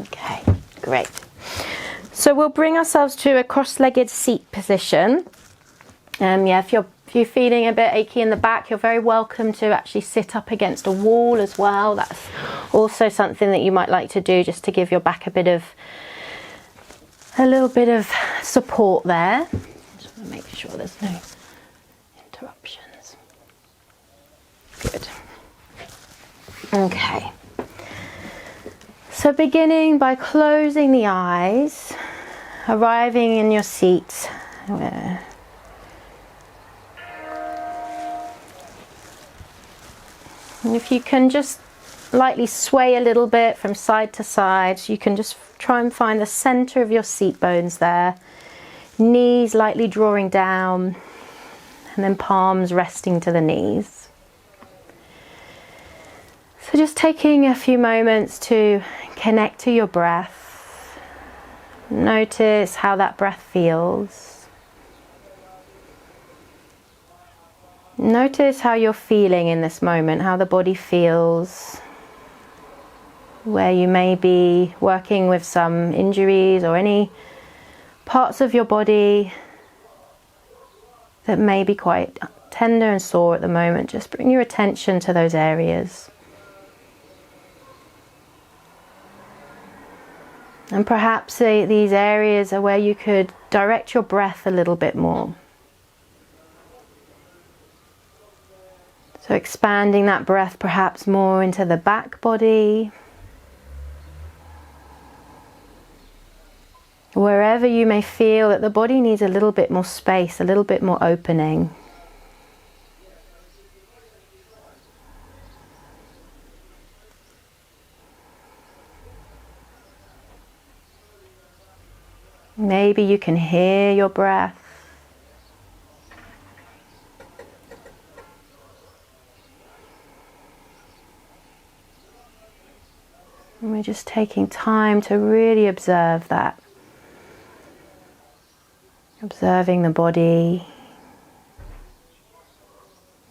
Okay, great. So we'll bring ourselves to a cross-legged seat position. Yeah, if you're feeling a bit achy in the back, you're very welcome to actually sit up against a wall as well. That's also something that you might like to do, just to give your back a little bit of support there. Just want to make sure there's no interruptions. Good. Okay. So beginning by closing the eyes, arriving in your seat. And if you can just lightly sway a little bit from side to side, you can just try and find the center of your seat bones there. Knees lightly drawing down, and then palms resting to the knees. So just taking a few moments to connect to your breath. Notice how that breath feels. Notice how you're feeling in this moment, how the body feels, where you may be working with some injuries or any parts of your body that may be quite tender and sore at the moment. Just bring your attention to those areas. And perhaps these areas are where you could direct your breath a little bit more. So expanding that breath perhaps more into the back body. Wherever you may feel that the body needs a little bit more space, a little bit more opening. Maybe you can hear your breath. And we're just taking time to really observe that. Observing the body.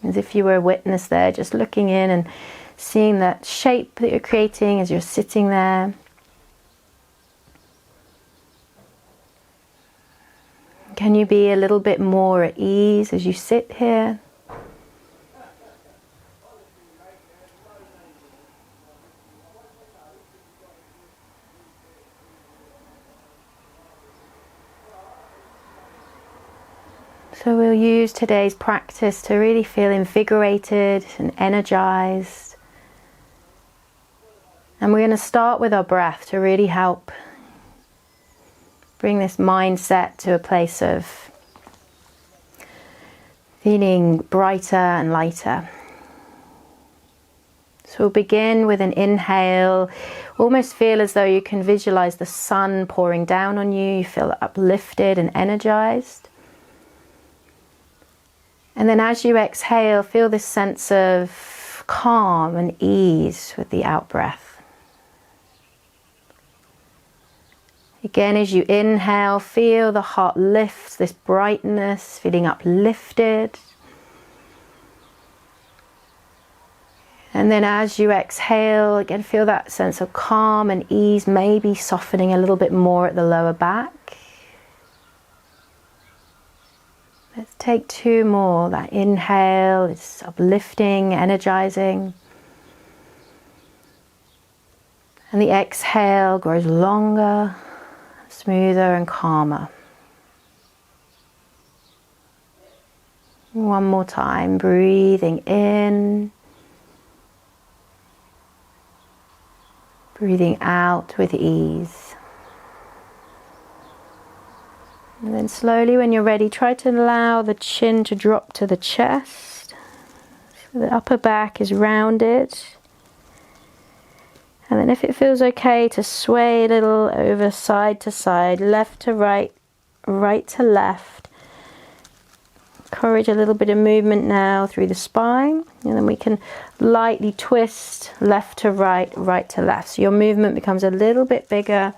As if you were a witness there, just looking in and seeing that shape that you're creating as you're sitting there. Can you be a little bit more at ease as you sit here? So we'll use today's practice to really feel invigorated and energized. And we're going to start with our breath to really help bring this mindset to a place of feeling brighter and lighter. So we'll begin with an inhale. Almost feel as though you can visualize the sun pouring down on you. You feel uplifted and energized. And then as you exhale, feel this sense of calm and ease with the out-breath. Again, as you inhale, feel the heart lift, this brightness, feeling uplifted. And then as you exhale, again, feel that sense of calm and ease, maybe softening a little bit more at the lower back. Let's take two more. That inhale is uplifting, energizing. And the exhale grows longer, smoother and calmer. One more time, breathing in. Breathing out with ease. And then slowly, when you're ready, try to allow the chin to drop to the chest. So the upper back is rounded. And then if it feels okay, to sway a little over side to side, left to right, right to left. Encourage a little bit of movement now through the spine. And then we can lightly twist left to right, right to left. So your movement becomes a little bit bigger.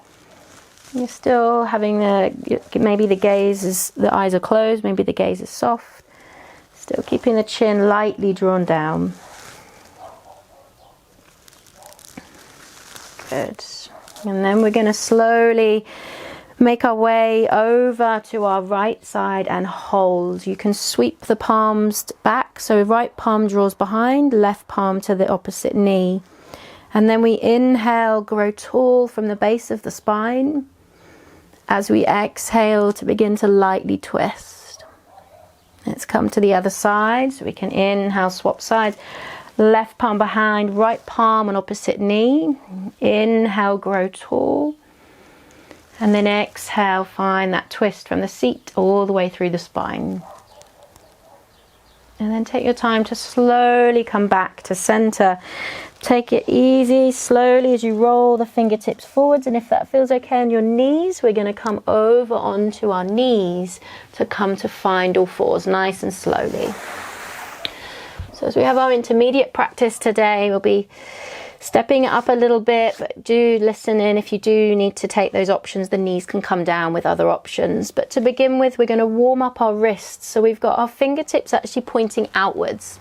You're still having maybe the gaze is, the eyes are closed, maybe the gaze is soft. Still keeping the chin lightly drawn down. Good. And then we're going to slowly make our way over to our right side and hold. You can sweep the palms back, so right palm draws behind, left palm to the opposite knee. And then we inhale, grow tall from the base of the spine, as we exhale to begin to lightly twist. Let's come to the other side, so we can inhale, swap sides. Left palm behind, right palm on opposite knee. Inhale, grow tall. And then exhale, find that twist from the seat all the way through the spine. And then take your time to slowly come back to center. Take it easy, slowly as you roll the fingertips forwards. And if that feels okay on your knees, we're going to come over onto our knees to come to find all fours, nice and slowly. So as we have our intermediate practice today, we'll be stepping it up a little bit, but do listen in. If you do need to take those options, the knees can come down with other options. But to begin with, we're going to warm up our wrists. So we've got our fingertips actually pointing outwards.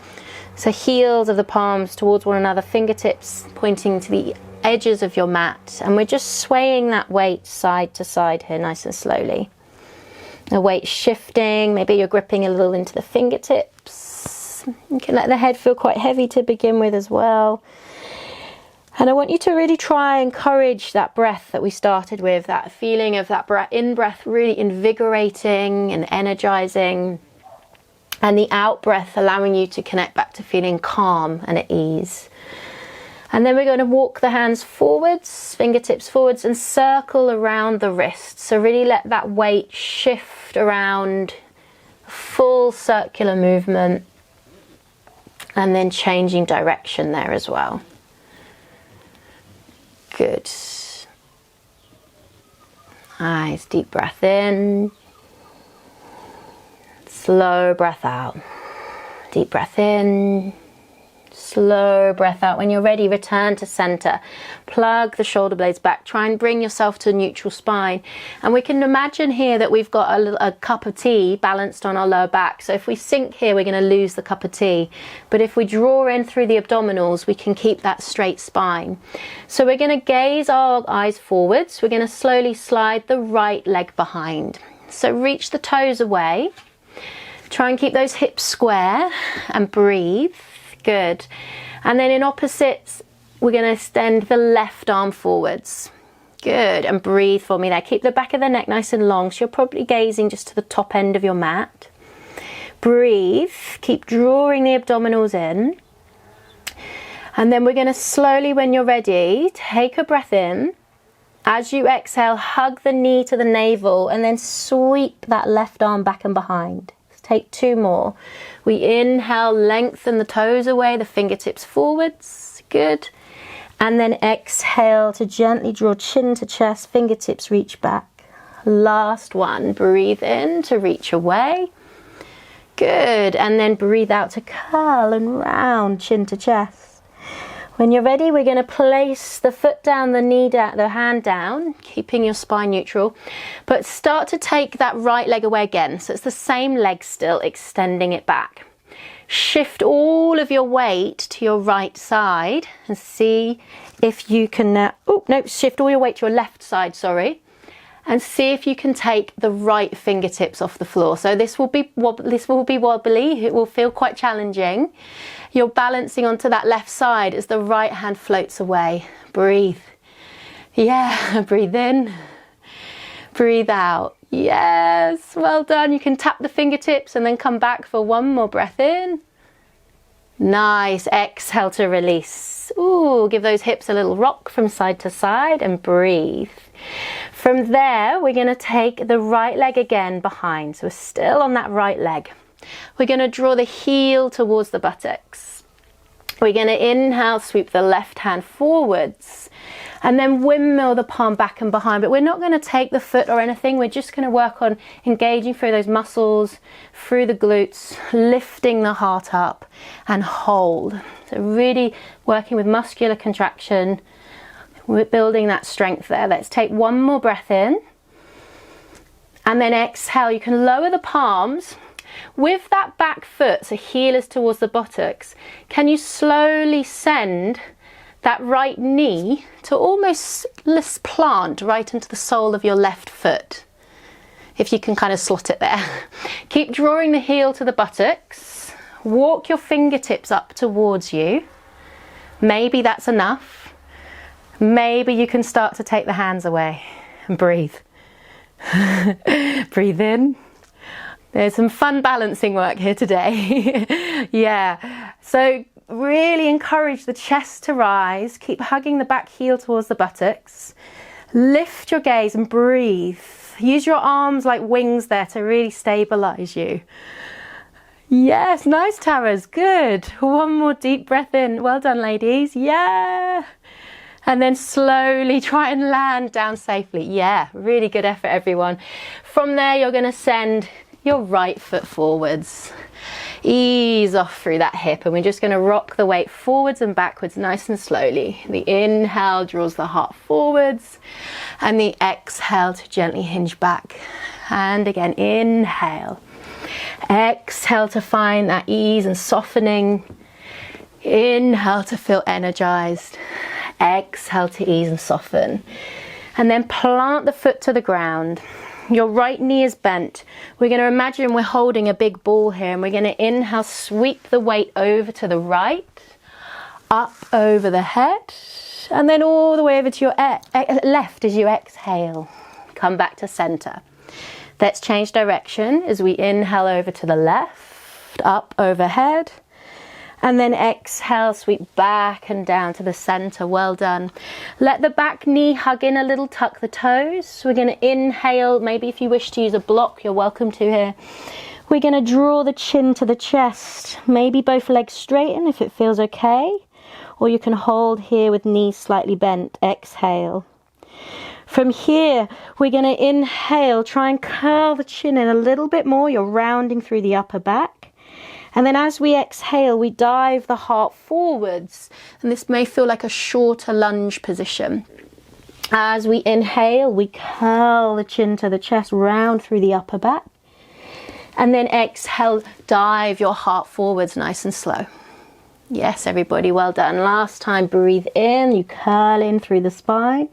So heels of the palms towards one another, fingertips pointing to the edges of your mat. And we're just swaying that weight side to side here, nice and slowly. The weight shifting, maybe you're gripping a little into the fingertips. You can let the head feel quite heavy to begin with as well. And I want you to really try and encourage that breath that we started with, that feeling of that in-breath really invigorating and energizing, and the out-breath allowing you to connect back to feeling calm and at ease. And then we're going to walk the hands forwards, fingertips forwards, and circle around the wrists. So really let that weight shift around, full circular movement, and then changing direction there as well. Good. Nice, deep breath in. Slow breath out. Deep breath in. Slow breath out. When you're ready, return to center. Plug the shoulder blades back. Try and bring yourself to a neutral spine. And we can imagine here that we've got a cup of tea balanced on our lower back. So if we sink here, we're going to lose the cup of tea. But if we draw in through the abdominals, we can keep that straight spine. So we're going to gaze our eyes forwards. We're going to slowly slide the right leg behind. So reach the toes away. Try and keep those hips square and breathe. Good. And then in opposites, we're going to extend the left arm forwards. Good. And breathe for me there. Keep the back of the neck nice and long. So you're probably gazing just to the top end of your mat. Breathe. Keep drawing the abdominals in. And then we're going to slowly, when you're ready, take a breath in. As you exhale, hug the knee to the navel and then sweep that left arm back and behind. Take two more. We inhale, lengthen the toes away, the fingertips forwards. Good. And then exhale to gently draw chin to chest, fingertips reach back. Last one. Breathe in to reach away. Good. And then breathe out to curl and round, chin to chest. When you're ready, we're going to place the foot down, the knee down, the hand down, keeping your spine neutral. But start to take that right leg away again. So it's the same leg still, extending it back. Shift all of your weight to your right side and see if you can now, shift all your weight to your left side, sorry. And see if you can take the right fingertips off the floor. So this will be wobbly, it will feel quite challenging. You're balancing onto that left side as the right hand floats away. Breathe. Yeah, breathe in. Breathe out. Yes, well done. You can tap the fingertips and then come back for one more breath in. Nice. Exhale to release. Ooh, give those hips a little rock from side to side and breathe. From there, we're going to take the right leg again behind. So we're still on that right leg. We're going to draw the heel towards the buttocks. We're going to inhale, sweep the left hand forwards, and then windmill the palm back and behind. But we're not going to take the foot or anything. We're just going to work on engaging through those muscles, through the glutes, lifting the heart up and hold. So really working with muscular contraction. We're building that strength there. Let's take one more breath in. And then exhale. You can lower the palms with that back foot, so heel is towards the buttocks. Can you slowly send that right knee to almost plant right into the sole of your left foot. If you can kind of slot it there. Keep drawing the heel to the buttocks. Walk your fingertips up towards you. Maybe that's enough. Maybe you can start to take the hands away and breathe. Breathe in. There's some fun balancing work here today. Yeah. So really encourage the chest to rise. Keep hugging the back heel towards the buttocks. Lift your gaze and breathe. Use your arms like wings there to really stabilize you. Yes, nice, Taras. Good. One more deep breath in. Well done, ladies. Yeah. And then slowly try and land down safely. Yeah, really good effort, everyone. From there, you're going to send your right foot forwards. Ease off through that hip, and we're just going to rock the weight forwards and backwards nice and slowly. The inhale draws the heart forwards, and the exhale to gently hinge back. And again, inhale. Exhale to find that ease and softening. Inhale to feel energized. Exhale to ease and soften. And then plant the foot to the ground. Your right knee is bent. We're going to imagine we're holding a big ball here, and we're going to inhale, sweep the weight over to the right, up over the head, and then all the way over to your left as you exhale. Come back to center. Let's change direction as we inhale over to the left, up overhead, and then exhale, sweep back and down to the center. Well done. Let the back knee hug in a little, tuck the toes. We're going to inhale. Maybe if you wish to use a block, you're welcome to here. We're going to draw the chin to the chest. Maybe both legs straighten if it feels okay. Or you can hold here with knees slightly bent. Exhale. From here, we're going to inhale. Try and curl the chin in a little bit more. You're rounding through the upper back. And then as we exhale, we dive the heart forwards. And this may feel like a shorter lunge position. As we inhale, we curl the chin to the chest, round through the upper back. And then exhale, dive your heart forwards nice and slow. Yes, everybody, well done. Last time, breathe in, you curl in through the spine.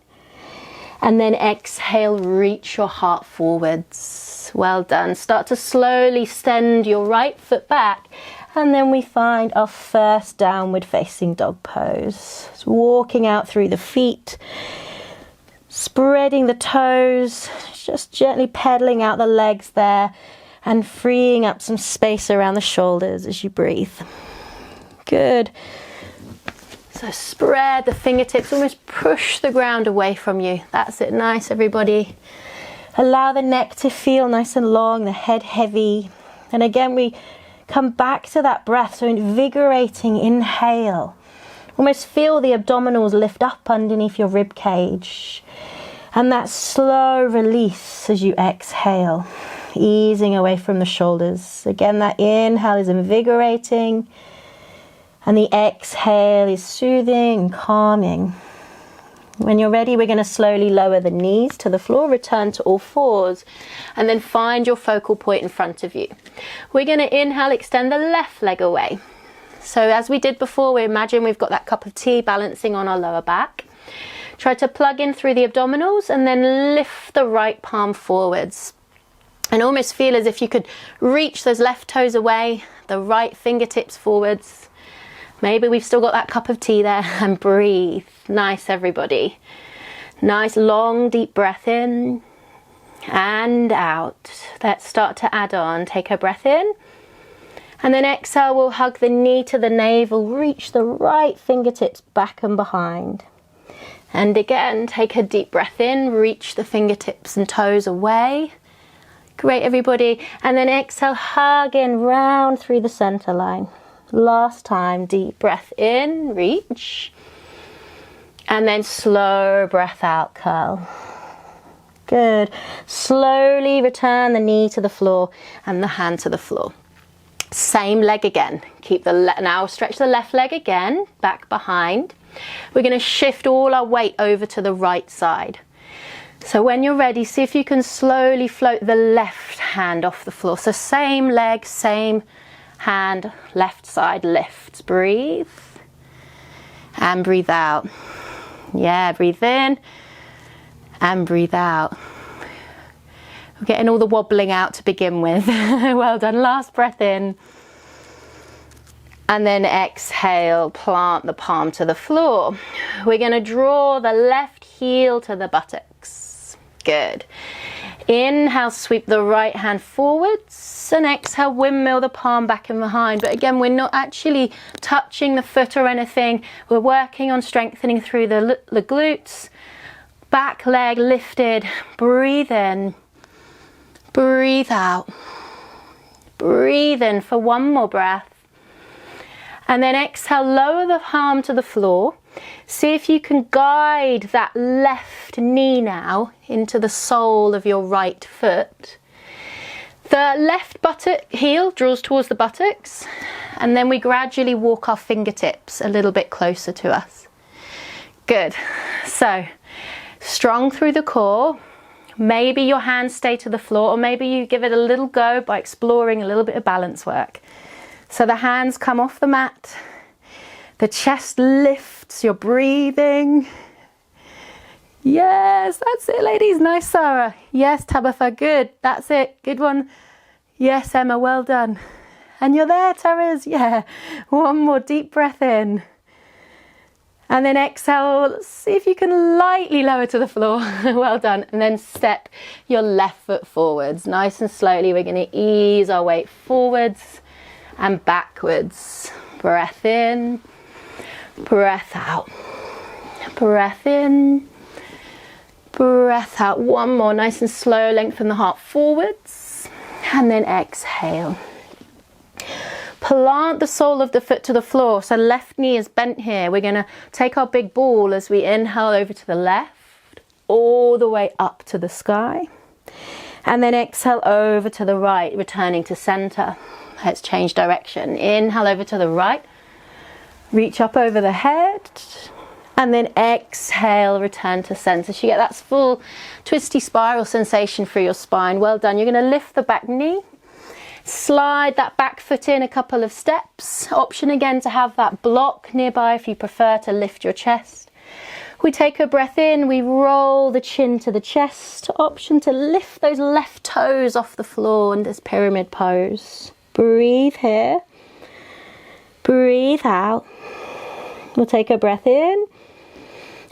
And then exhale, reach your heart forwards. Well done. Start to slowly extend your right foot back, and then we find our first downward facing dog pose. It's walking out through the feet, spreading the toes, just gently pedaling out the legs there, and freeing up some space around the shoulders as you breathe. Good. So spread the fingertips, almost push the ground away from you. That's it. Nice, everybody. Allow the neck to feel nice and long, the head heavy. And again, we come back to that breath. So invigorating inhale. Almost feel the abdominals lift up underneath your rib cage. And that slow release as you exhale, easing away from the shoulders. Again, that inhale is invigorating. And the exhale is soothing and calming. When you're ready, we're going to slowly lower the knees to the floor, return to all fours, and then find your focal point in front of you. We're going to inhale, extend the left leg away. So as we did before, we imagine we've got that cup of tea balancing on our lower back. Try to plug in through the abdominals and then lift the right palm forwards. And almost feel as if you could reach those left toes away, the right fingertips forwards. Maybe we've still got that cup of tea there, and breathe. Nice, everybody. Nice, long, deep breath in and out. Let's start to add on. Take a breath in. And then exhale, we'll hug the knee to the navel. Reach the right fingertips back and behind. And again, take a deep breath in. Reach the fingertips and toes away. Great, everybody. And then exhale, hug in, round through the center line. Last time, deep breath in, reach, and then slow breath out, curl. Good. Slowly return the knee to the floor and the hand to the floor. Same leg again. Keep now stretch the left leg again, back behind. We're going to shift all our weight over to the right side. So when you're ready, see if you can slowly float the left hand off the floor. So same leg, same hand, left side lifts. Breathe. and breathe out. Yeah, breathe in and breathe out. We're getting all the wobbling out to begin with. Well done. Last breath in. And then exhale, plant the palm to the floor. We're going to draw the left heel to the buttocks. Good. Inhale, sweep the right hand forwards, and exhale, windmill the palm back and behind. But again, we're not actually touching the foot or anything. We're working on strengthening through the glutes. Back leg lifted. Breathe in. Breathe out. Breathe in for one more breath. And then exhale, lower the palm to the floor. See if you can guide that left knee now into the sole of your right foot. The left buttock heel draws towards the buttocks, and then we gradually walk our fingertips a little bit closer to us. Good. So, strong through the core. Maybe your hands stay to the floor, or maybe you give it a little go by exploring a little bit of balance work. So the hands come off the mat. The chest lifts, you're breathing. Yes, that's it, ladies. Nice, Sarah. Yes, Tabitha, good. That's it. Good one. Yes, Emma, well done. And you're there, Therese. Yeah. One more deep breath in. And then exhale. See if you can lightly lower to the floor. Well done. And then step your left foot forwards. Nice and slowly, we're going to ease our weight forwards and backwards. Breath in. Breath out. Breath in. Breath out. One more. Nice and slow. Lengthen the heart forwards. And then exhale. Plant the sole of the foot to the floor. So left knee is bent here. We're going to take our big ball as we inhale over to the left. All the way up to the sky. And then exhale over to the right. Returning to center. Let's change direction. Inhale over to the right. Reach up over the head. And then exhale, return to center. So you get that full twisty spiral sensation through your spine. Well done. You're going to lift the back knee. Slide that back foot in a couple of steps. Option again to have that block nearby if you prefer to lift your chest. We take a breath in. We roll the chin to the chest. Option to lift those left toes off the floor in this pyramid pose. Breathe here. Breathe out. We'll take a breath in.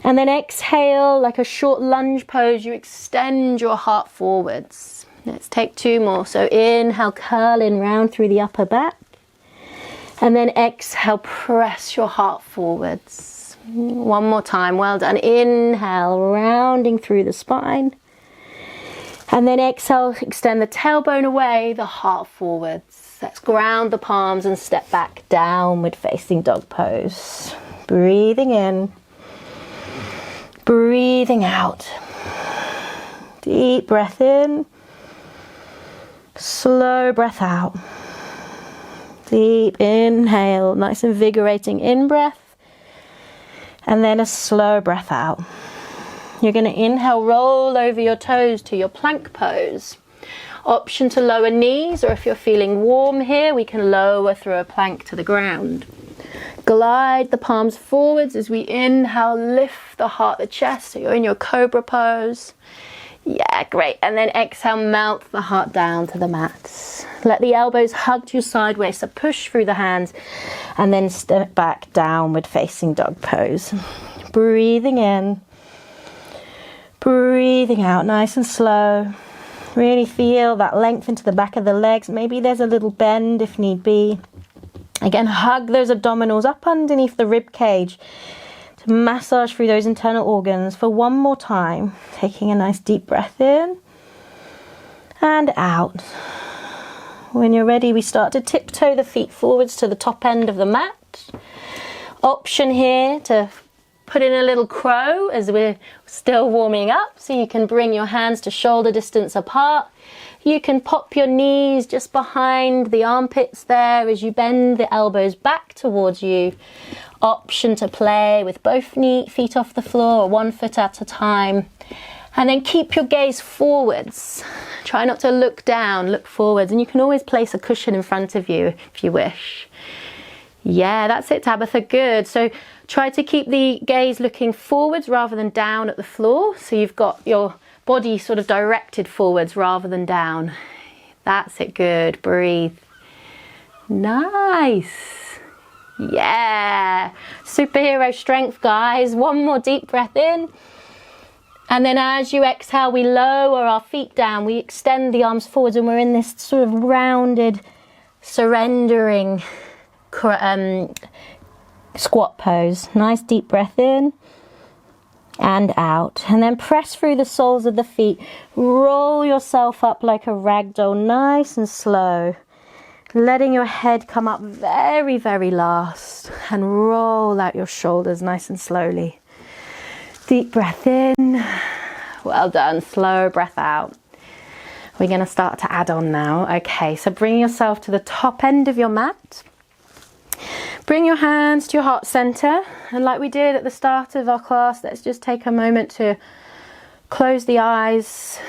And then exhale, like a short lunge pose, you extend your heart forwards. Let's take two more. So inhale, curl in round through the upper back. And then exhale, press your heart forwards. One more time, well done. Inhale, rounding through the spine. And then exhale, extend the tailbone away, the heart forwards. Let's ground the palms and step back, downward facing dog pose. Breathing in. Breathing out. Deep breath in. Slow breath out. Deep inhale, nice invigorating in-breath. And then a slow breath out. You're going to inhale, roll over your toes to your plank pose. Option to lower knees, or if you're feeling warm here, we can lower through a plank to the ground. Glide the palms forwards as we inhale, lift the heart, the chest, so you're in your cobra pose. Yeah, great. And then exhale, melt the heart down to the mat. Let the elbows hug to your sideways, so push through the hands and then step back, downward facing dog pose. Breathing in, breathing out, nice and slow. Really feel that length into the back of the legs. Maybe there's a little bend if need be. Again, hug those abdominals up underneath the rib cage to massage through those internal organs for one more time. Taking a nice deep breath in and out. When you're ready, we start to tiptoe the feet forwards to the top end of the mat. Option here to put in a little crow as we're still warming up, so you can bring your hands to shoulder distance apart. You can pop your knees just behind the armpits there as you bend the elbows back towards you. Option to play with both feet off the floor, or one foot at a time. And then keep your gaze forwards. Try not to look down, look forwards. And you can always place a cushion in front of you if you wish. Yeah, that's it, Tabitha, good. So Try to keep the gaze looking forwards rather than down at the floor. So you've got your body sort of directed forwards rather than down. That's it, good. Breathe. Nice. Yeah. Superhero strength, guys. One more deep breath in. And then as you exhale, we lower our feet down. We extend the arms forwards and we're in this sort of rounded, surrendering squat pose. Nice deep breath in and out. And then press through the soles of the feet. Roll yourself up like a rag doll, nice and slow. Letting your head come up very, very last. And roll out your shoulders nice and slowly. Deep breath in. Well done. Slow breath out. We're going to start to add on now. Okay, so bring yourself to the top end of your mat. Bring your hands to your heart center. And like we did at the start of our class, let's just take a moment to close the eyes.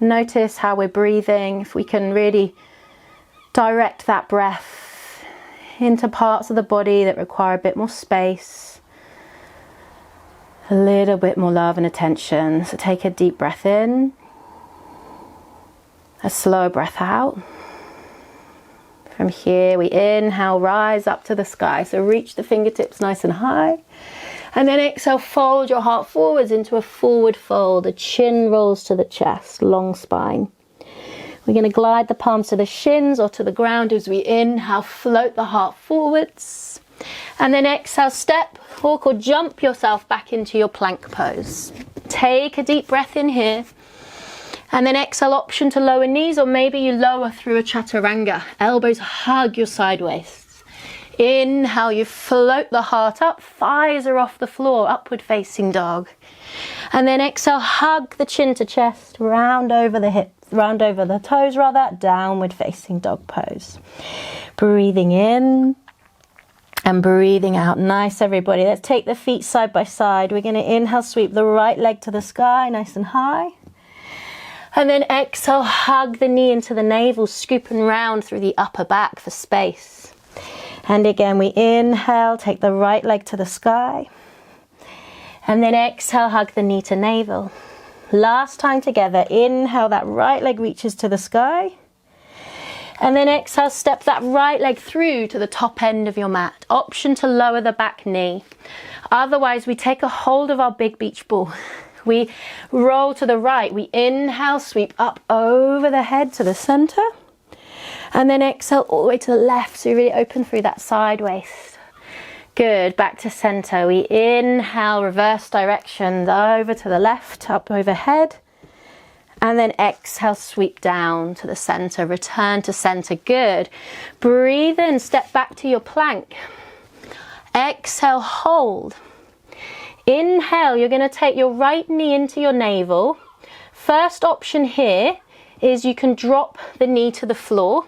Notice how we're breathing. If we can really direct that breath into parts of the body that require a bit more space. A little bit more love and attention. So take a deep breath in. A slow breath out. From here we inhale, rise up to the sky. So reach the fingertips nice and high. And then exhale, fold your heart forwards into a forward fold. The chin rolls to the chest, long spine. We're going to glide the palms to the shins or to the ground as we inhale, float the heart forwards. And then exhale, step, walk or jump yourself back into your plank pose. Take a deep breath in here. And then exhale, option to lower knees, or maybe you lower through a chaturanga. Elbows hug your side waists. Inhale, you float the heart up, thighs are off the floor, upward facing dog. And then exhale, hug the chin to chest, round over the hips, round over the toes rather, downward facing dog pose. Breathing in. And breathing out. Nice, everybody. Let's take the feet side by side. We're going to inhale, sweep the right leg to the sky, nice and high. And then exhale, hug the knee into the navel, scooping round through the upper back for space. And again, we inhale, take the right leg to the sky. And then exhale, hug the knee to navel. Last time together, inhale, that right leg reaches to the sky. And then exhale, step that right leg through to the top end of your mat. Option to lower the back knee. Otherwise, we take a hold of our big beach ball. We roll to the right. We inhale, sweep up over the head to the center. And then exhale all the way to the left. So you really open through that side waist. Good. Back to center. We inhale, reverse directions over to the left, up overhead. And then exhale, sweep down to the center, return to center. Good. Breathe in, step back to your plank. Exhale, hold. Inhale, you're going to take your right knee into your navel. First option here is you can drop the knee to the floor.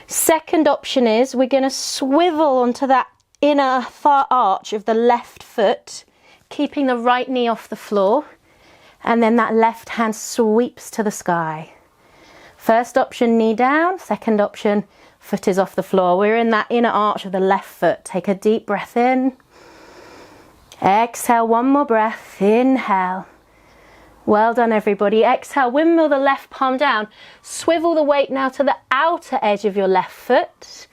Second option is we're going to swivel onto that inner far arch of the left foot, keeping the right knee off the floor. And then that left hand sweeps to the sky. First option, knee down. Second option, foot is off the floor. We're in that inner arch of the left foot. Take a deep breath in. Exhale, one more breath. Inhale. Well done, everybody. Exhale, windmill the left palm down. Swivel the weight now to the outer edge of your left foot.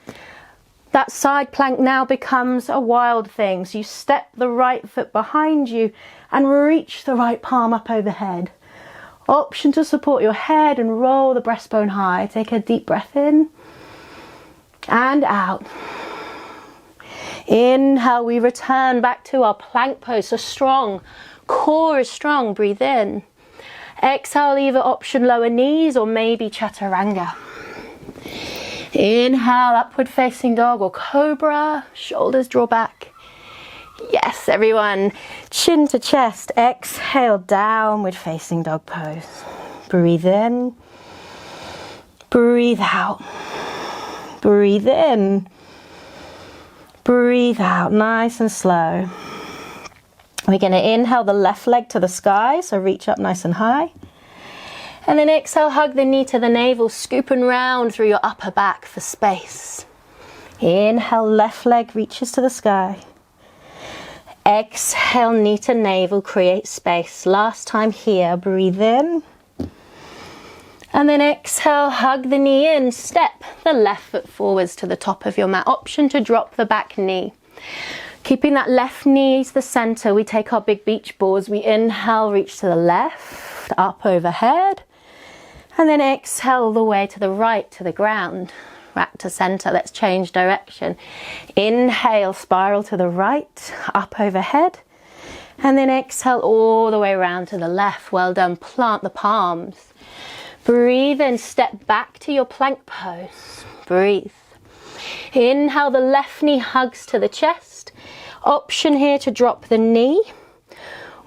That side plank now becomes a wild thing. So you step the right foot behind you and reach the right palm up overhead. Option to support your head and roll the breastbone high. Take a deep breath in and out. Inhale, we return back to our plank pose. So strong, core is strong, breathe in. Exhale, either option lower knees or maybe chaturanga. Inhale, upward facing dog or cobra, shoulders draw back. Yes, everyone, chin to chest. Exhale, downward facing dog pose. Breathe in, breathe out, breathe in, breathe out, nice and slow. We're going to inhale the left leg to the sky, so reach up nice and high. And then exhale, hug the knee to the navel, scooping round through your upper back for space. Inhale, left leg reaches to the sky. Exhale, knee to navel, create space. Last time here, breathe in. And then exhale, hug the knee in, step the left foot forwards to the top of your mat. Option to drop the back knee. Keeping that left knee to the center, we take our big beach balls. We inhale, reach to the left, up overhead. And then exhale all the way to the right, to the ground. Back to center, let's change direction. Inhale, spiral to the right, up overhead. And then exhale all the way around to the left. Well done, plant the palms. Breathe in, step back to your plank pose. Breathe. Inhale, the left knee hugs to the chest. Option here to drop the knee.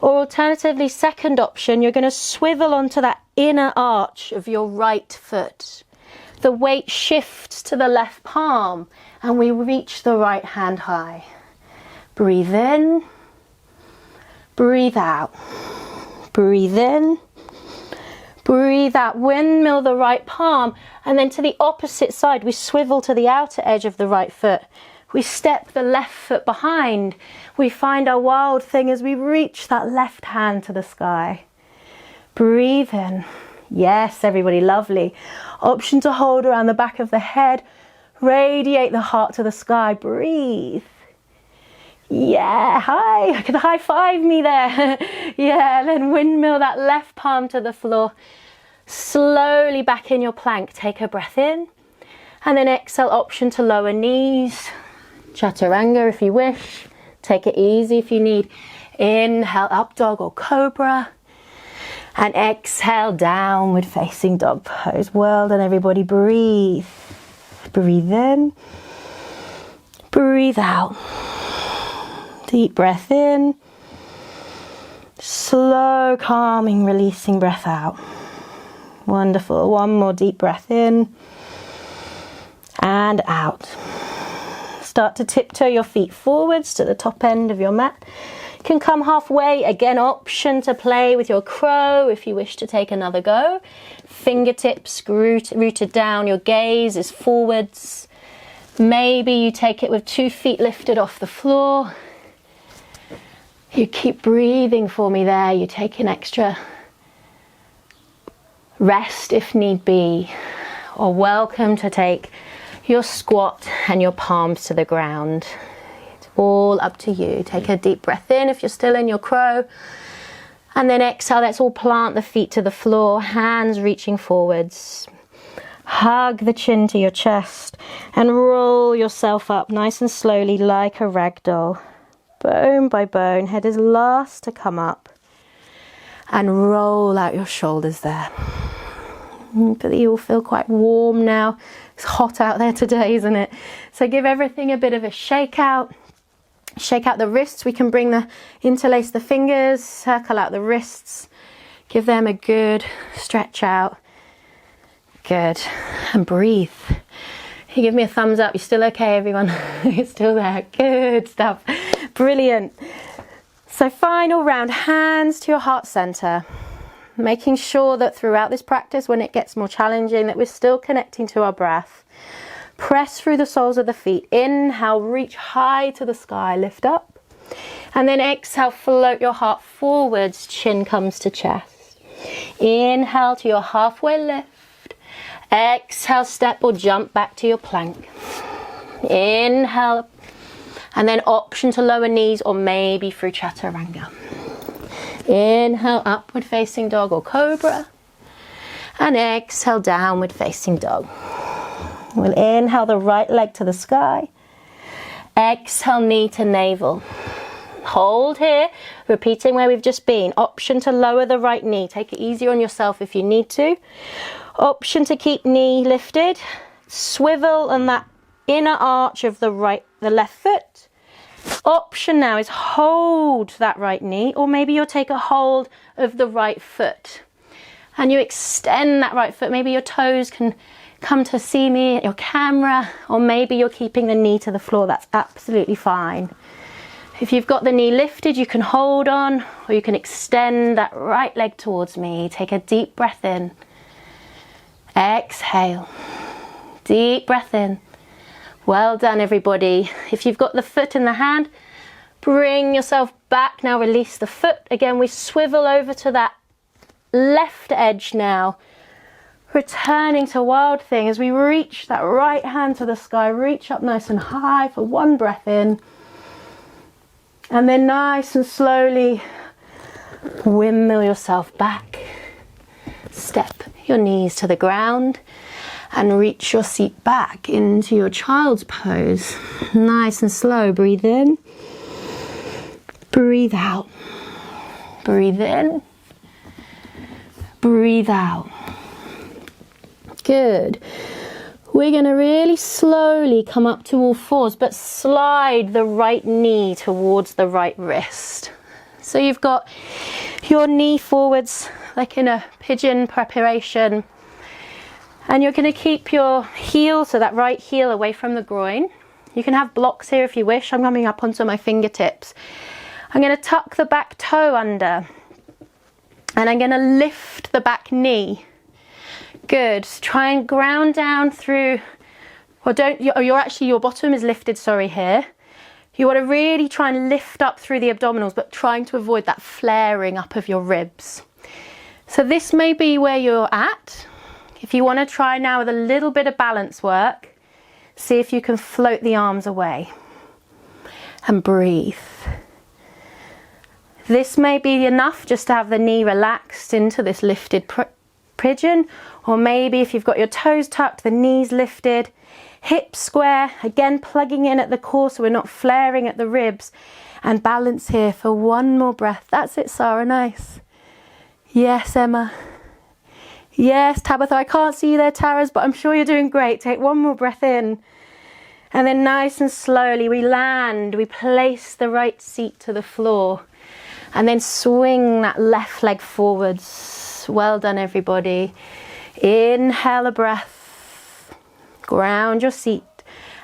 Or alternatively, second option, you're going to swivel onto that inner arch of your right foot. The weight shifts to the left palm and we reach the right hand high. Breathe in. Breathe out. Breathe in. Breathe out, windmill the right palm, and then to the opposite side, we swivel to the outer edge of the right foot. We step the left foot behind. We find our wild thing as we reach that left hand to the sky. Breathe in. Yes, everybody, lovely. Option to hold around the back of the head. Radiate the heart to the sky. Breathe. Yeah, hi, can high five me there. Yeah, then windmill that left palm to the floor. Slowly back in your plank, take a breath in. And then exhale, option to lower knees. Chaturanga if you wish. Take it easy if you need. Inhale, up dog or cobra. And exhale, downward facing dog pose. Well done, everybody, breathe. Breathe in. Breathe out. Deep breath in, slow, calming, releasing breath out. Wonderful. One more deep breath in and out. Start to tiptoe your feet forwards to the top end of your mat. You can come halfway. Again, option to play with your crow if you wish to take another go. Fingertips rooted down. Your gaze is forwards. Maybe you take it with 2 feet lifted off the floor. You keep breathing for me there. You take an extra rest if need be. Or welcome to take your squat and your palms to the ground. It's all up to you. Take a deep breath in if you're still in your crow. And then exhale, let's all plant the feet to the floor, hands reaching forwards. Hug the chin to your chest and roll yourself up nice and slowly like a rag doll. Bone by bone, head is last to come up. And roll out your shoulders there. But you all feel quite warm now. It's hot out there today, isn't it? So give everything a bit of a shake out. Shake out the wrists. We can interlace the fingers, circle out the wrists. Give them a good stretch out. Good. And breathe. You give me a thumbs up. You're still okay, everyone? You're still there. Good stuff. Brilliant. So final round, hands to your heart center. Making sure that throughout this practice, when it gets more challenging, that we're still connecting to our breath. Press through the soles of the feet. Inhale, reach high to the sky, lift up. And then exhale, float your heart forwards, chin comes to chest. Inhale to your halfway lift. Exhale, step or jump back to your plank. Inhale, and then option to lower knees or maybe through chaturanga. Inhale, upward facing dog or cobra. And exhale, downward facing dog. We'll inhale the right leg to the sky. Exhale, knee to navel. Hold here, repeating where we've just been. Option to lower the right knee. Take it easy on yourself if you need to. Option to keep knee lifted. Swivel on that inner arch of the left foot. Option now is hold that right knee, or maybe you'll take a hold of the right foot. And you extend that right foot. Maybe your toes can come to see me at your camera, or maybe you're keeping the knee to the floor. That's absolutely fine. If you've got the knee lifted, you can hold on, or you can extend that right leg towards me. Take a deep breath in. Exhale. Deep breath in. Well done, everybody. If you've got the foot in the hand, Bring yourself back. Now release the foot. Again, we swivel over to that left edge now. Returning to Wild Thing as we reach that right hand to the sky. Reach up nice and high for one breath in. And then nice and slowly windmill yourself back. Step your knees to the ground and reach your seat back into your child's pose. Nice and slow. Breathe in. Breathe out. Breathe in. Breathe out. Good. We're going to really slowly come up to all fours, but slide the right knee towards the right wrist. So you've got your knee forwards like in a pigeon preparation. And you're going to keep your heel, so that right heel, away from the groin. You can have blocks here if you wish. I'm coming up onto my fingertips. I'm going to tuck the back toe under. And I'm going to lift the back knee. Good. Try and ground down through, or don't, your bottom is lifted, sorry, here. You want to really try and lift up through the abdominals, but trying to avoid that flaring up of your ribs. So this may be where you're at. If you want to try now with a little bit of balance work, see if you can float the arms away. And breathe. This may be enough just to have the knee relaxed into this lifted pigeon, or maybe if you've got your toes tucked, the knees lifted, hips square, again plugging in at the core so we're not flaring at the ribs, and balance here for one more breath. That's it, Sarah, nice. Yes, Emma. Yes, Tabitha, I can't see you there, Taras, but I'm sure you're doing great. Take one more breath in. And then nice and slowly we land, we place the right seat to the floor, and then swing that left leg forwards. Well done, everybody. Inhale a breath, ground your seat,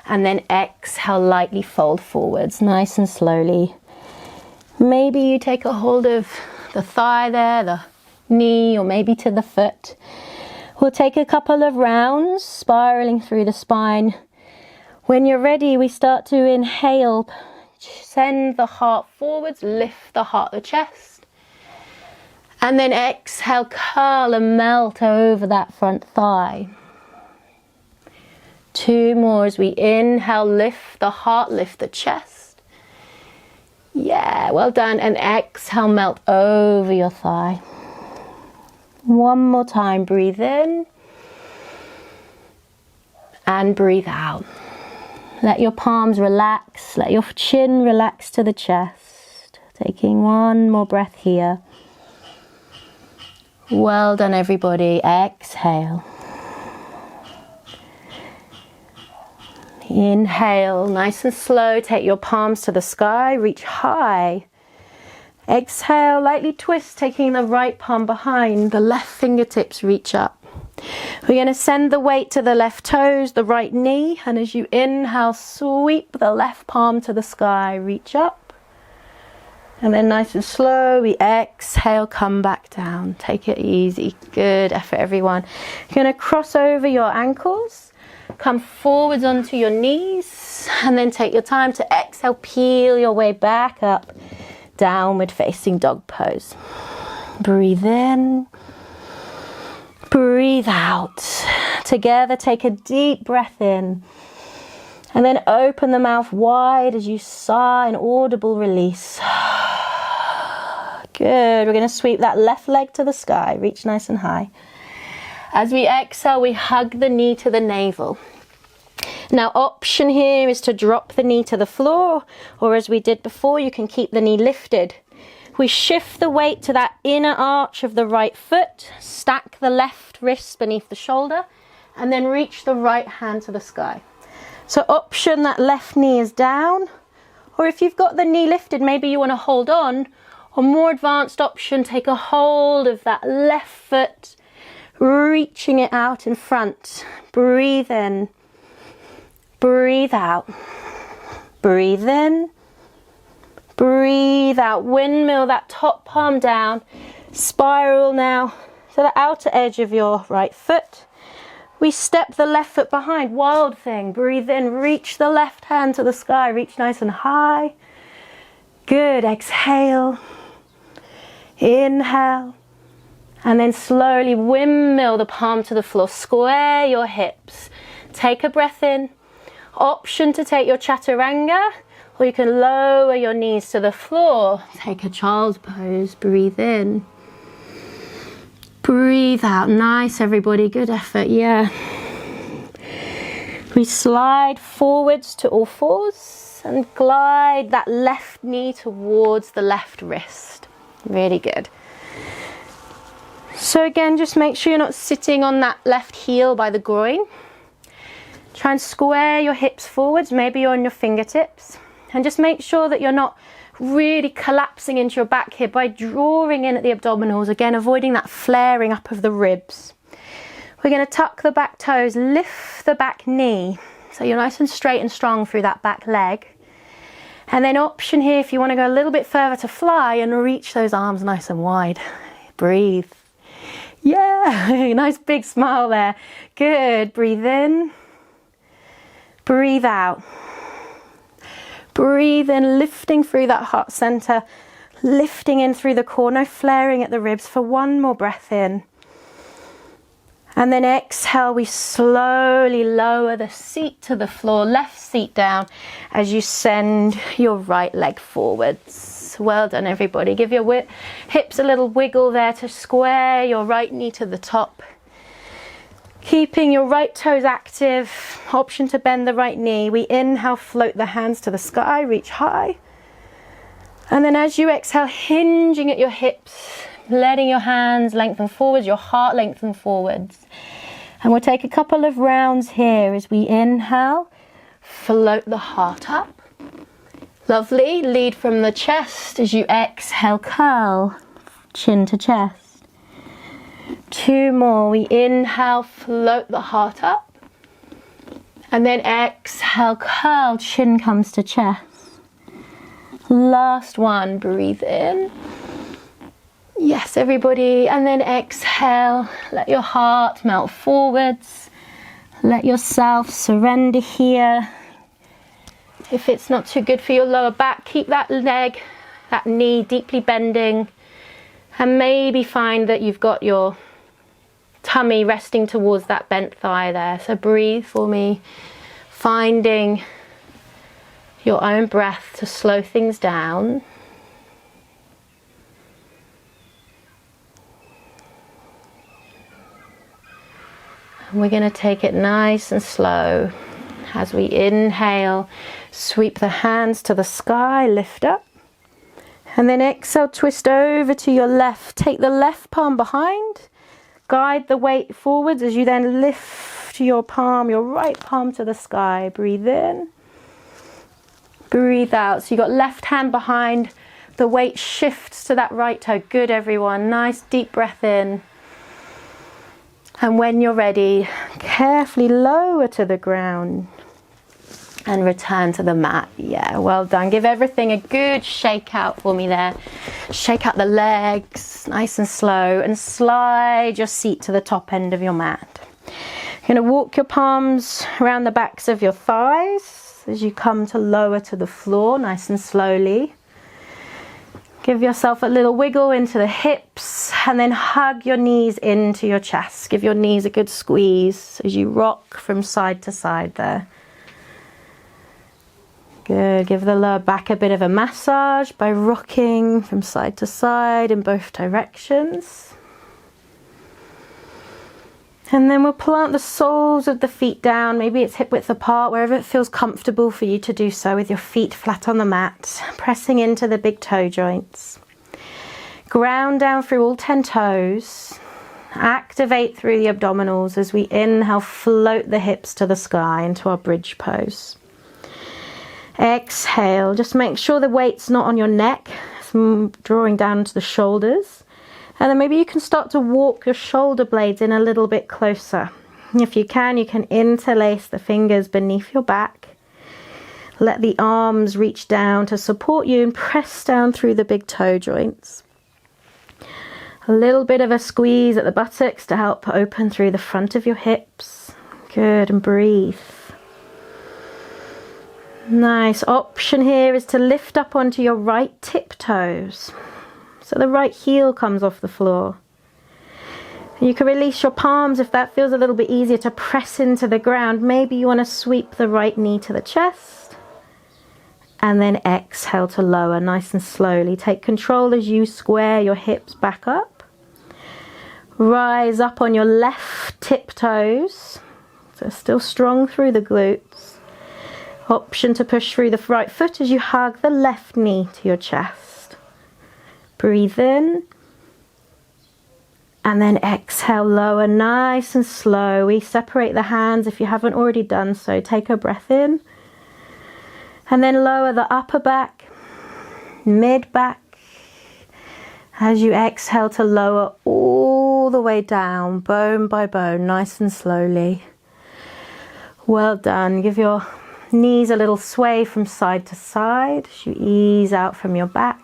and then exhale, lightly fold forwards, nice and slowly. Maybe you take a hold of the thigh there, the knee, or maybe to the foot. We'll take a couple of rounds, spiraling through the spine. When you're ready, we start to inhale, send the heart forwards, lift the heart, the chest. And then exhale, curl and melt over that front thigh. Two more as we inhale, lift the heart, lift the chest. Yeah, well done. And exhale, melt over your thigh. One more time, breathe in. And breathe out. Let your palms relax, let your chin relax to the chest. Taking one more breath here. Well done, everybody. Exhale. Inhale, nice and slow. Take your palms to the sky, reach high. Exhale, lightly twist, taking the right palm behind, the left fingertips reach up. We're going to send the weight to the left toes, the right knee, and as you inhale, sweep the left palm to the sky, reach up. And then nice and slow, we exhale, come back down. Take it easy. Good effort, everyone. You're going to cross over your ankles, come forwards onto your knees, and then take your time to exhale, peel your way back up, downward facing dog pose. Breathe in, breathe out. Together, take a deep breath in. And then open the mouth wide as you sigh, an audible release. Good. We're going to sweep that left leg to the sky. Reach nice and high. As we exhale, we hug the knee to the navel. Now, option here is to drop the knee to the floor, or as we did before, you can keep the knee lifted. We shift the weight to that inner arch of the right foot, stack the left wrist beneath the shoulder, and then reach the right hand to the sky. So option that left knee is down, or if you've got the knee lifted, maybe you want to hold on, or more advanced option, take a hold of that left foot, reaching it out in front. Breathe in, breathe out, breathe in, breathe out. Windmill that top palm down, spiral now to the outer edge of your right foot. We step the left foot behind, Wild Thing. Breathe in, reach the left hand to the sky, reach nice and high. Good, exhale, inhale, and then slowly windmill the palm to the floor. Square your hips. Take a breath in. Option to take your chaturanga, or you can lower your knees to the floor. Take a child's pose. Breathe in. Breathe out. Nice, everybody. Good effort. Yeah. We slide forwards to all fours and glide that left knee towards the left wrist. Really good. So again, just make sure you're not sitting on that left heel by the groin. Try and square your hips forwards, maybe you're on your fingertips. And just make sure that you're not really collapsing into your back here by drawing in at the abdominals. Again, avoiding that flaring up of the ribs. We're going to tuck the back toes, lift the back knee. So you're nice and straight and strong through that back leg. And then option here, if you want to go a little bit further to fly and reach those arms nice and wide. Breathe. Yeah, nice big smile there. Good, breathe in. Breathe out. Breathe in, lifting through that heart center, lifting in through the core, no flaring at the ribs for one more breath in. And then exhale, we slowly lower the seat to the floor, left seat down as you send your right leg forwards. Well done, everybody. Give your hips a little wiggle there to square your right knee to the top. Keeping your right toes active, option to bend the right knee. We inhale, float the hands to the sky, reach high. And then as you exhale, hinging at your hips, letting your hands lengthen forwards, your heart lengthen forwards. And we'll take a couple of rounds here as we inhale, float the heart up. Lovely, lead from the chest as you exhale, curl, chin to chest. 2 more, we inhale, float the heart up. And then exhale, curl, chin comes to chest. Last one, breathe in. Yes, everybody. And then exhale, let your heart melt forwards. Let yourself surrender here. If it's not too good for your lower back, keep that leg, that knee deeply bending. And maybe find that you've got your tummy resting towards that bent thigh there. So breathe for me, finding your own breath to slow things down. And we're going to take it nice and slow. As we inhale, sweep the hands to the sky, lift up. And then exhale, twist over to your left. Take the left palm behind. Guide the weight forwards as you then lift your palm, your right palm to the sky. Breathe in. Breathe out. So you've got left hand behind. The weight shifts to that right toe. Good, everyone. Nice deep breath in. And when you're ready, carefully lower to the ground. And return to the mat. Yeah, well done. Give everything a good shake out for me there. Shake out the legs, nice and slow, and slide your seat to the top end of your mat. You're going to walk your palms around the backs of your thighs as you come to lower to the floor, nice and slowly. Give yourself a little wiggle into the hips, and then hug your knees into your chest. Give your knees a good squeeze as you rock from side to side there. Good, give the lower back a bit of a massage by rocking from side to side in both directions. And then we'll plant the soles of the feet down, maybe it's hip width apart, wherever it feels comfortable for you to do so, with your feet flat on the mat, pressing into the big toe joints. Ground down through all 10 toes. Activate through the abdominals as we inhale, float the hips to the sky into our bridge pose. Exhale, just make sure the weight's not on your neck, drawing down to the shoulders. And then maybe you can start to walk your shoulder blades in a little bit closer. If you can interlace the fingers beneath your back. Let the arms reach down to support you and press down through the big toe joints. A little bit of a squeeze at the buttocks to help open through the front of your hips. Good, and breathe. Nice. Option here is to lift up onto your right tiptoes. So the right heel comes off the floor. You can release your palms if that feels a little bit easier to press into the ground. Maybe you want to sweep the right knee to the chest. And then exhale to lower nice and slowly. Take control as you square your hips back up. Rise up on your left tiptoes. So still strong through the glutes. Option to push through the right foot as you hug the left knee to your chest. Breathe in. And then exhale, lower nice and slow. We separate the hands if you haven't already done so. Take a breath in. And then lower the upper back, mid back. As you exhale to lower all the way down, bone by bone, nice and slowly. Well done. Give your knees a little sway from side to side as you ease out from your back.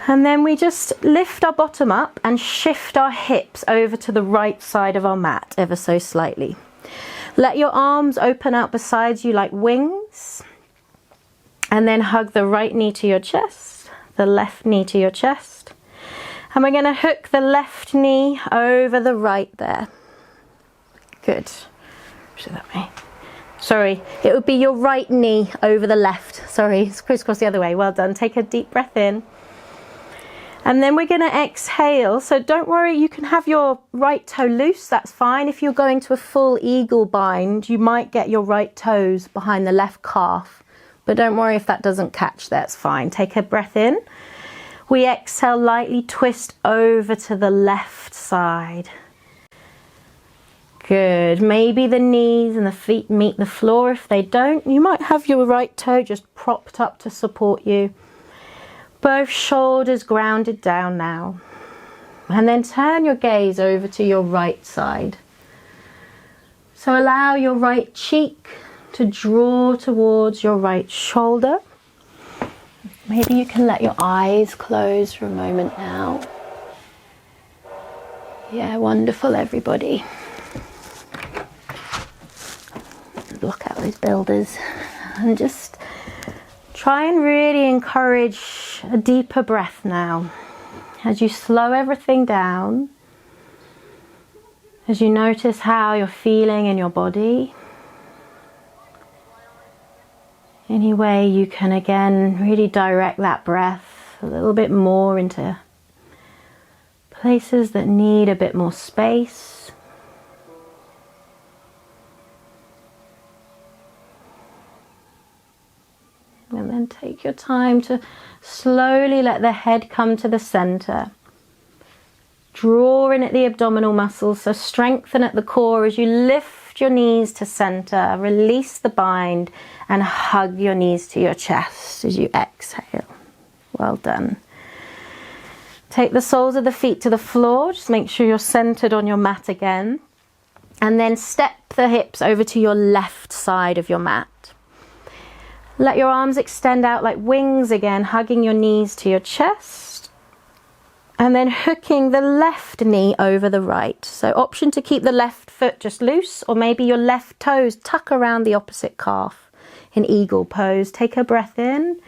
And then we just lift our bottom up and shift our hips over to the right side of our mat ever so slightly. Let your arms open out beside you like wings. And then hug the right knee to your chest, the left knee to your chest. And we're going to hook the left knee over the right there. Good. So that way. Sorry, it would be your right knee over the left. Sorry, it's crisscross the other way. Well done. Take a deep breath in. And then we're going to exhale. So don't worry, you can have your right toe loose. That's fine. If you're going to a full eagle bind, you might get your right toes behind the left calf. But don't worry if that doesn't catch, that's fine. Take a breath in. We exhale, lightly twist over to the left side. Good. Maybe the knees and the feet meet the floor. If they don't, you might have your right toe just propped up to support you. Both shoulders grounded down now. And then turn your gaze over to your right side. So allow your right cheek to draw towards your right shoulder. Maybe you can let your eyes close for a moment now. Yeah, wonderful, everybody. Look at those builders and just try and really encourage a deeper breath now. As you slow everything down, as you notice how you're feeling in your body. Any way you can again really direct that breath a little bit more into places that need a bit more space. And then take your time to slowly let the head come to the center. Draw in at the abdominal muscles, so strengthen at the core as you lift your knees to center. Release the bind and hug your knees to your chest as you exhale. Well done. Take the soles of the feet to the floor. Just make sure you're centered on your mat again. And then step the hips over to your left side of your mat. Let your arms extend out like wings again, hugging your knees to your chest. And then hooking the left knee over the right. So option to keep the left foot just loose, or maybe your left toes tuck around the opposite calf in eagle pose. Take a breath in.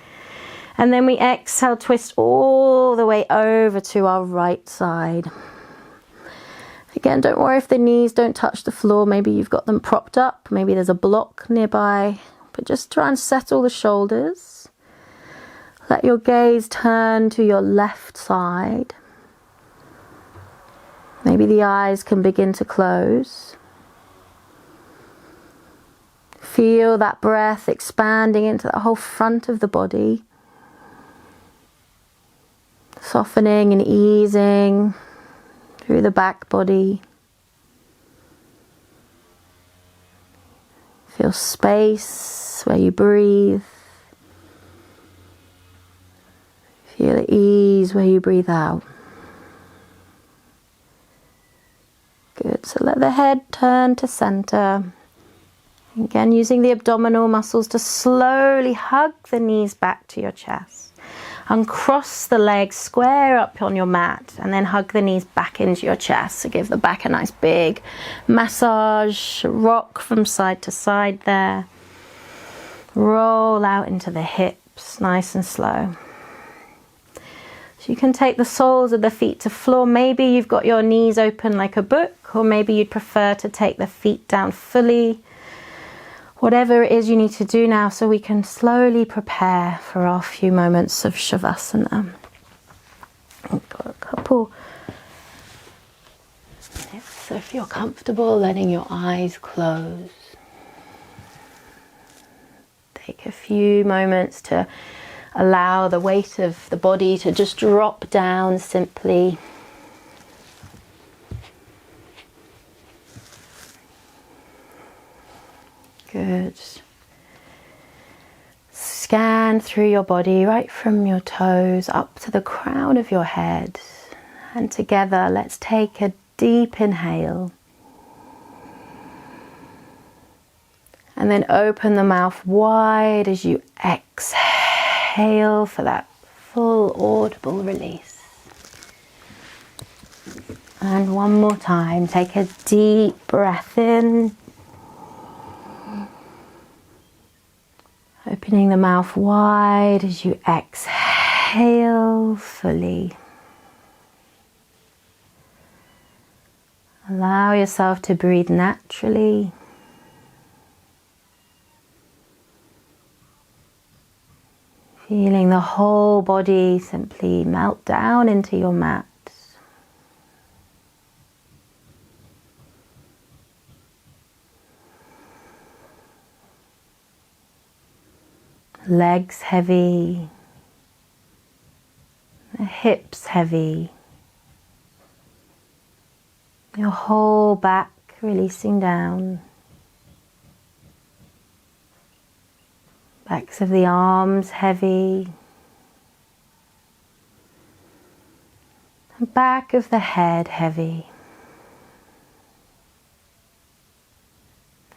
And then we exhale, twist all the way over to our right side. Again, don't worry if the knees don't touch the floor. Maybe you've got them propped up. Maybe there's a block nearby. But just try and settle the shoulders. Let your gaze turn to your left side. Maybe the eyes can begin to close. Feel that breath expanding into the whole front of the body. Softening and easing through the back body. Feel space where you breathe. Feel ease where you breathe out. Good. So let the head turn to center. Again, using the abdominal muscles to slowly hug the knees back to your chest. Uncross the legs, square up on your mat, and then hug the knees back into your chest. So give the back a nice big massage, rock from side to side there. Roll out into the hips, nice and slow. So you can take the soles of the feet to floor. Maybe you've got your knees open like a book, or maybe you'd prefer to take the feet down fully. Whatever it is you need to do now, so we can slowly prepare for our few moments of Shavasana. We've got a couple. So if you're comfortable, letting your eyes close. Take a few moments to allow the weight of the body to just drop down simply. Good. Scan through your body right from your toes up to the crown of your head. And together, let's take a deep inhale. And then open the mouth wide as you exhale for that full audible release. And one more time, take a deep breath in. Opening the mouth wide as you exhale fully. Allow yourself to breathe naturally. Feeling the whole body simply melt down into your mat. Legs heavy, the hips heavy, your whole back releasing down, backs of the arms heavy, the back of the head heavy,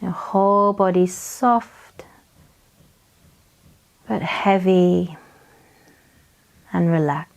your whole body soft but heavy and relaxed.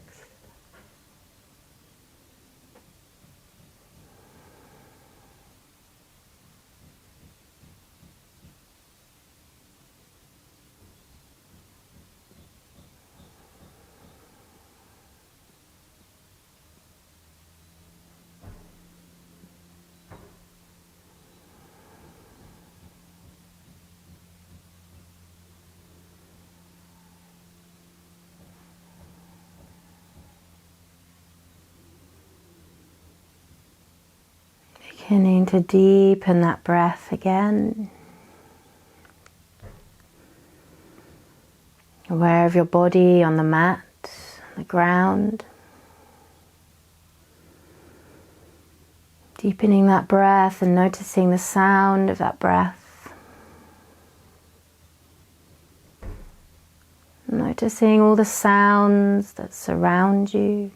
Beginning to deepen that breath again. Aware of your body on the mat, the ground. Deepening that breath and noticing the sound of that breath. Noticing all the sounds that surround you.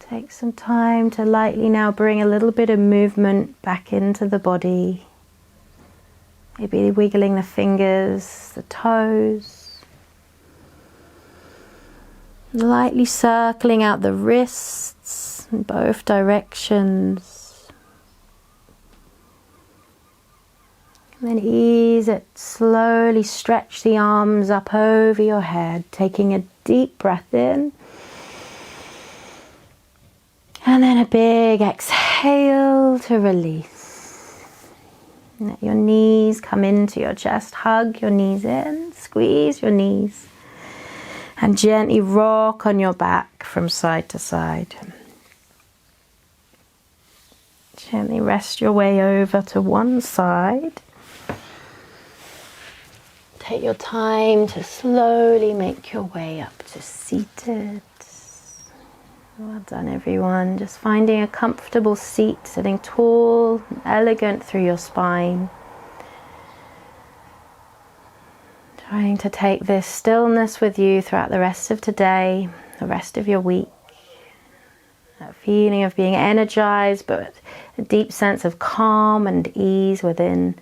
Take some time to lightly now bring a little bit of movement back into the body. Maybe wiggling the fingers, the toes. Lightly circling out the wrists in both directions. And then ease it, slowly stretch the arms up over your head, taking a deep breath in. And then a big exhale to release. Let your knees come into your chest. Hug your knees in. Squeeze your knees. And gently rock on your back from side to side. Gently rest your way over to one side. Take your time to slowly make your way up to seated. Well done, everyone. Just finding a comfortable seat, sitting tall, elegant through your spine. Trying to take this stillness with you throughout the rest of today, the rest of your week. That feeling of being energized, but a deep sense of calm and ease within.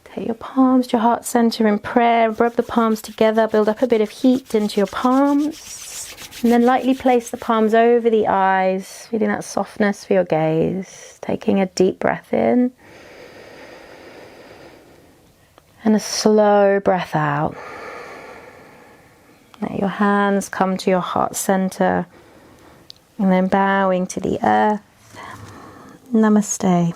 Take your palms to your heart center in prayer, rub the palms together, build up a bit of heat into your palms, and then lightly place the palms over the eyes, feeling that softness for your gaze. Taking a deep breath in and a slow breath out. Let your hands come to your heart center and then bowing to the earth. Namaste.